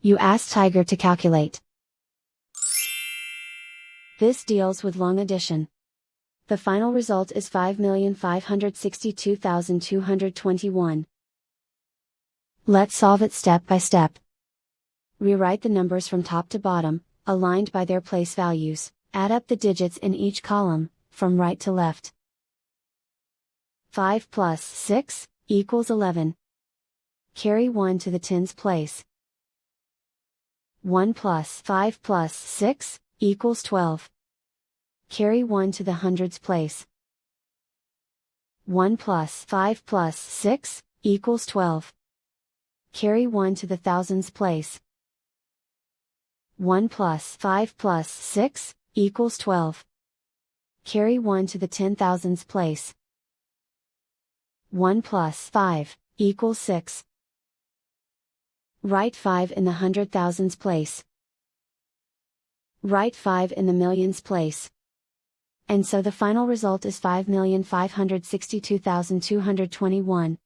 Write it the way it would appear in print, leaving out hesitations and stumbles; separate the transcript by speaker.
Speaker 1: You ask Tiger to calculate. This deals with long addition. The final result is 5,562,221. Let's solve it step by step. Rewrite the numbers from top to bottom, aligned by their place values. Add up the digits in each column, from right to left. 5 plus 6 equals 11. Carry 1 to the tens place. 1 plus 5 plus 6 equals 12. Carry 1 to the hundreds place. 1 plus 5 plus 6 equals 12. Carry 1 to the thousands place. 1 plus 5 plus 6 equals 12. Carry 1 to the 10,000s place. 1 plus 5 equals 6. Write 5 in the 100,000s place. Write 5 in the millions place. And so the final result is 5,562,221.